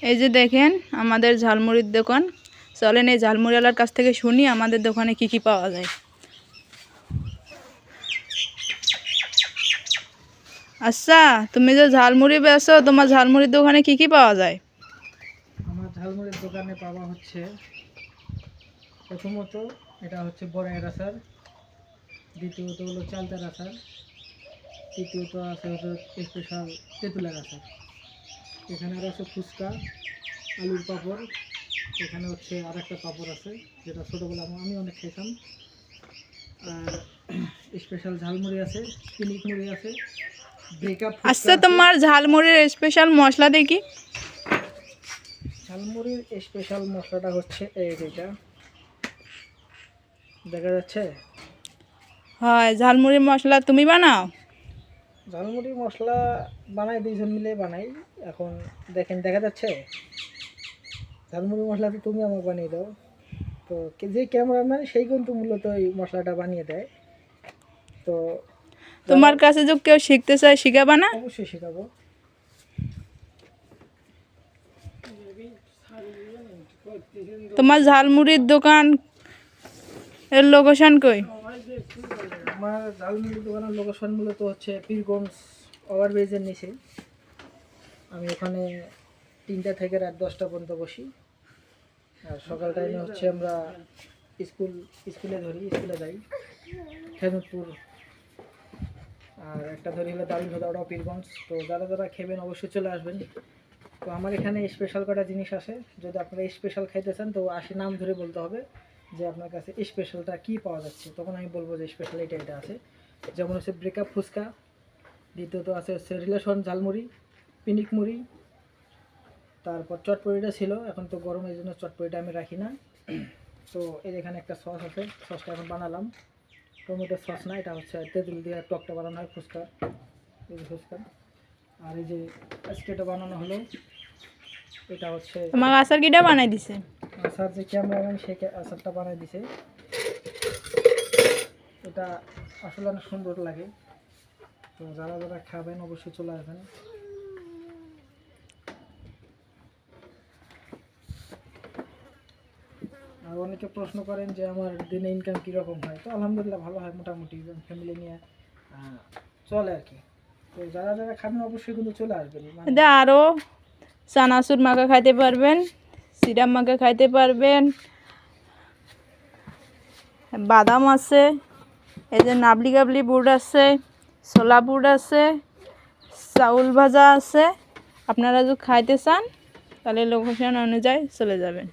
এই যে দেখেন আমাদের ঝালমুড়ির দোকান। চলেন এই ঝালমুড়িওয়ালার কাছ থেকে শুনি আমাদের দোকানে কি কি পাওয়া যায়। আচ্ছা, তুমি যে ঝালমুড়ি বেচো, তোমার ঝালমুড়ির দোকানে কি কি পাওয়া যায়? আমার ঝালমুড়ির দোকানে পাওয়া হচ্ছে প্রথমত এটা হচ্ছে বড়াইয়ের আচার, দ্বিতীয়ত হলো চালতার আচার, তৃতীয়ত আছে হচ্ছে স্পেশাল তেঁতুলের আচার। এখানে আর আছে ফুচকা, আলুর পাঁপড়। এখানে হচ্ছে আর একটা পাঁপড় আছে যেটা ছোটোবেলা আমি অনেক খেয়েছিলাম। আর স্পেশাল ঝালমুড়ি আছে, পিনিক মুড়ি আছে, ব্রেকআপ ফুচকা আচ্ছা, আছে। তোমার ঝালমুড়ির স্পেশাল মশলা দেখি। ঝালমুড়ির স্পেশাল মশলাটা হচ্ছে এই যেটা দেখা যাচ্ছে। হয়, ঝালমুড়ির মশলা তুমি বানাও? ঝালমুড়ি মশলা বানাই, দুইজন মিলে বানাই। এখন দেখেন দেখা যাচ্ছে ঝালমুড়ি মশলা তো তুমি আমাকে বানিয়ে দাও। তো যে ক্যামেরাম্যান সেই কিন্তু মূলত এই মশলাটা বানিয়ে দেয়। তো তোমার কাছে যদি কেউ শিখতে চায় শিখাবা না? অবশ্যই শেখাবো। তোমার ঝালমুড়ির দোকান এর লোকেশন কই? আমার ঝালমুড়ি দোকানের লোকেশন মূলত হচ্ছে পীরগঞ্জ ওভারব্রিজের নিচে। আমি ওখানে 3টা থেকে রাত 10টা পর্যন্ত বসি। আর সকাল টাইমে হচ্ছে আমরা স্কুলে যাই হেমতপুর। আর একটা ধরি হলো দারুণ ভেদা, ওটাও পীরগঞ্জ। তো যারা যারা খেবেন অবশ্যই চলে আসবেন। তো আমার এখানে স্পেশাল কটা জিনিস আছে, যদি আপনারা স্পেশাল খাইতে চান তো নাম ধরে বলতে হবে যে আপনার কাছে স্পেশালটা কী পাওয়া যাচ্ছে, তখন আমি বলবো যে স্পেশাল এটা আছে। যেমন হচ্ছে ব্রেকআপ ফুচকা, দ্বিতীয়ত আছে হচ্ছে রিলেশন ঝালমুড়ি, পিনিক মুড়ি, তারপর চটপটিটা ছিল, এখন তো গরমের জন্য চটপটিটা আমি রাখি না। তো এই এখানে একটা সস আছে, সসটা এখন বানালাম। টমেটো সস না, এটা হচ্ছে তেঁতুল দিয়ে টকটা বানানো হয় ফুচকা, এই যে ফুচকা। আর এই যে আজকে এটা বানানো হলো, এটা হচ্ছে তোমার আচার কিটা বানাই দিছে? আচার যে ক্যামেরাম্যান সে আচারটা বানাই দিছে। এটা আসলে অনেক সুন্দর লাগে। তো যারা যারা খাবেন অবশ্যই চলে আসবেন। আর অনেকে প্রশ্ন করেন যে আমার দিনে ইনকাম কীরকম হয়। তো আলহামদুলিল্লাহ ভালো হয়, মোটামুটি ফ্যামিলি নিয়ে চলে আর কি। তো যারা যারা খাবেন অবশ্যই কিন্তু চলে আসবেন। এটা আরও চানাচুর মাখা খাইতে পারবেন, সিরাপ মাখা খাইতে পারবেন, বাদাম আছে, এই যে নাবলি গাবলি বুট আছে, ছোলা বুট আছে, চাউল ভাজা আছে। আপনারা যদি খাইতে চান তাহলে লোকেশন অনুযায়ী চলে যাবেন।